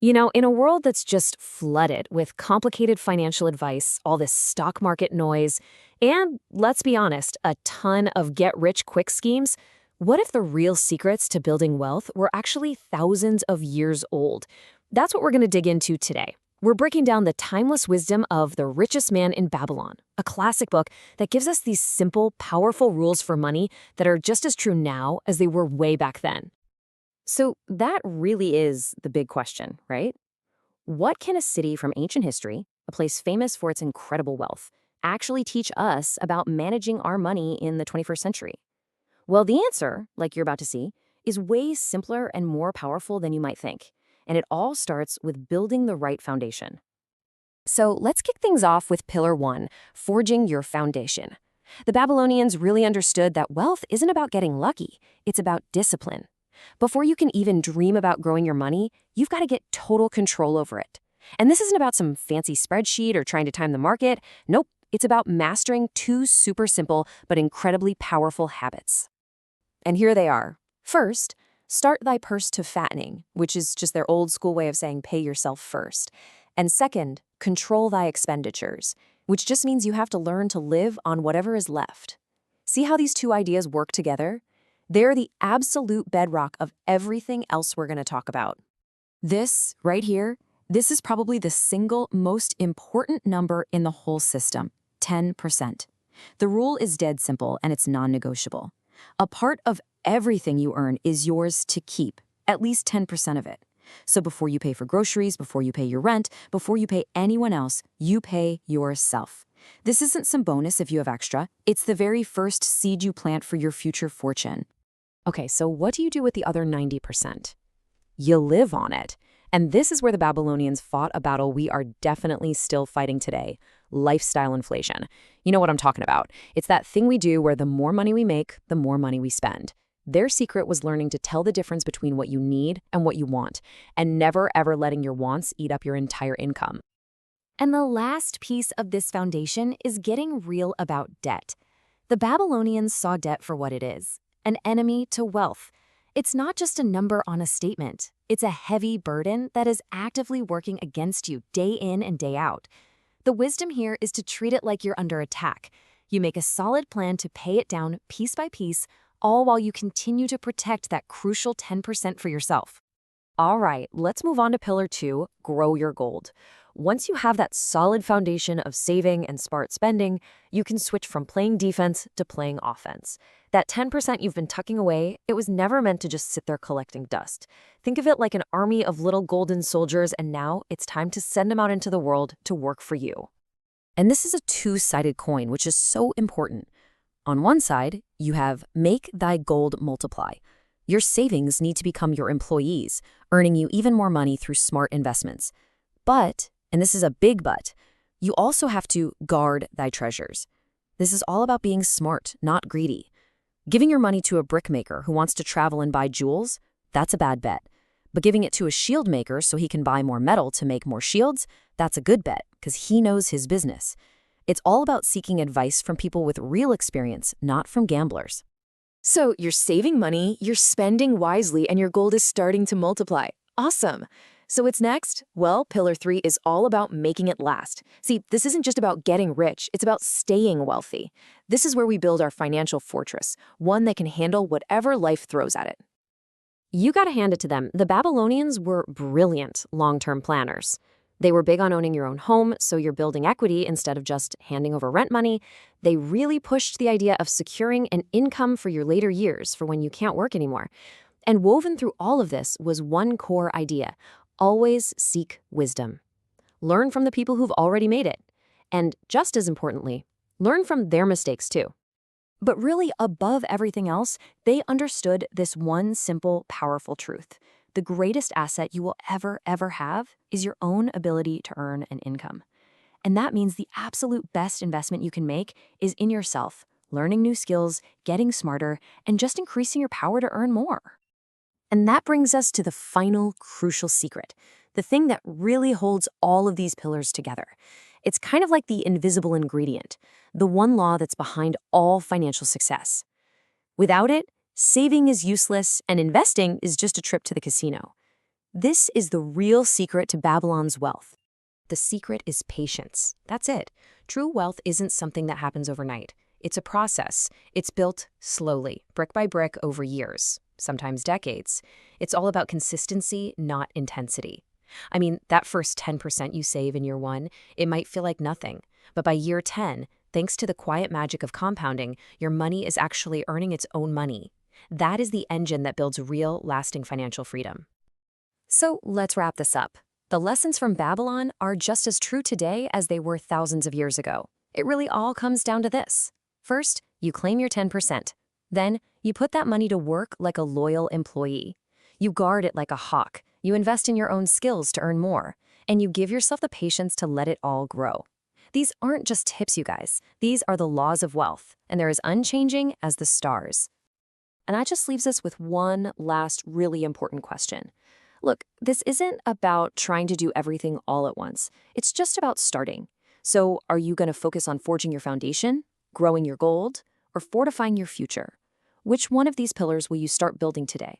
In a world that's just flooded with complicated financial advice, all this stock market noise, and, let's be honest, a ton of get-rich-quick schemes, what if the real secrets to building wealth were actually thousands of years old? That's what we're going to dig into today. We're breaking down the timeless wisdom of The Richest Man in Babylon, a classic book that gives us these simple, powerful rules for money that are just as true now as they were way back then. So that really is the big question, right? What can a city from ancient history, a place famous for its incredible wealth, actually teach us about managing our money in the 21st century? Well, the answer, like you're about to see, is way simpler and more powerful than you might think. And it all starts with building the right foundation. So let's kick things off with Pillar 1, forging your foundation. The Babylonians really understood that wealth isn't about getting lucky, it's about discipline. Before you can even dream about growing your money, you've got to get total control over it. And this isn't about some fancy spreadsheet or trying to time the market. Nope, it's about mastering two super simple but incredibly powerful habits. And here they are. First, start thy purse to fattening, which is just their old school way of saying pay yourself first. And second, control thy expenditures, which just means you have to learn to live on whatever is left. See how these two ideas work together? They're the absolute bedrock of everything else we're going to talk about. This, right here, this is probably the single most important number in the whole system, 10%. The rule is dead simple and it's non-negotiable. A part of everything you earn is yours to keep, at least 10% of it. So before you pay for groceries, before you pay your rent, before you pay anyone else, you pay yourself. This isn't some bonus if you have extra. It's the very first seed you plant for your future fortune. Okay, so what do you do with the other 90%? You live on it. And this is where the Babylonians fought a battle we are definitely still fighting today: lifestyle inflation. You know what I'm talking about. It's that thing we do where the more money we make, the more money we spend. Their secret was learning to tell the difference between what you need and what you want, and never ever letting your wants eat up your entire income. And the last piece of this foundation is getting real about debt. The Babylonians saw debt for what it is: an enemy to wealth. It's not just a number on a statement. It's a heavy burden that is actively working against you day in and day out. The wisdom here is to treat it like you're under attack. You make a solid plan to pay it down piece by piece, all while you continue to protect that crucial 10% for yourself. All right, let's move on to Pillar 2, grow your gold. Once you have that solid foundation of saving and smart spending, you can switch from playing defense to playing offense. That 10% you've been tucking away, it was never meant to just sit there collecting dust. Think of it like an army of little golden soldiers, and now it's time to send them out into the world to work for you. And this is a two-sided coin, which is so important. On one side, you have make thy gold multiply. Your savings need to become your employees, earning you even more money through smart investments. But, and this is a big but, you also have to guard thy treasures. This is all about being smart, not greedy. Giving your money to a brickmaker who wants to travel and buy jewels, that's a bad bet. But giving it to a shield maker so he can buy more metal to make more shields, that's a good bet, because he knows his business. It's all about seeking advice from people with real experience, not from gamblers. So you're saving money, you're spending wisely, and your gold is starting to multiply. Awesome. So what's next? Well, Pillar 3 is all about making it last. See, this isn't just about getting rich, it's about staying wealthy. This is where we build our financial fortress, one that can handle whatever life throws at it. You gotta hand it to them. The Babylonians were brilliant long-term planners. They were big on owning your own home, so you're building equity instead of just handing over rent money. They really pushed the idea of securing an income for your later years, for when you can't work anymore. And woven through all of this was one core idea: always seek wisdom. Learn from the people who've already made it. And just as importantly, learn from their mistakes too. But really, above everything else, they understood this one simple, powerful truth: the greatest asset you will ever have is your own ability to earn an income. And that means the absolute best investment you can make is in yourself, learning new skills, getting smarter, and just increasing your power to earn more. And that brings us to the final crucial secret, the thing that really holds all of these pillars together. It's kind of like the invisible ingredient, the one law that's behind all financial success. Without it, saving is useless and investing is just a trip to the casino. This is the real secret to Babylon's wealth. The secret is patience. That's it. True wealth isn't something that happens overnight. It's a process. It's built slowly, brick by brick over years, sometimes decades. It's all about consistency, not intensity. I mean, that first 10% you save in year one, it might feel like nothing. But by year 10, thanks to the quiet magic of compounding, your money is actually earning its own money. That is the engine that builds real, lasting financial freedom. So let's wrap this up. The lessons from Babylon are just as true today as they were thousands of years ago. It really all comes down to this. First, you claim your 10%. Then, you put that money to work like a loyal employee. You guard it like a hawk. You invest in your own skills to earn more. And you give yourself the patience to let it all grow. These aren't just tips, you guys. These are the laws of wealth, and they're as unchanging as the stars. And that just leaves us with one last really important question. Look, this isn't about trying to do everything all at once. It's just about starting. So are you going to focus on forging your foundation, growing your gold, or fortifying your future? Which one of these pillars will you start building today?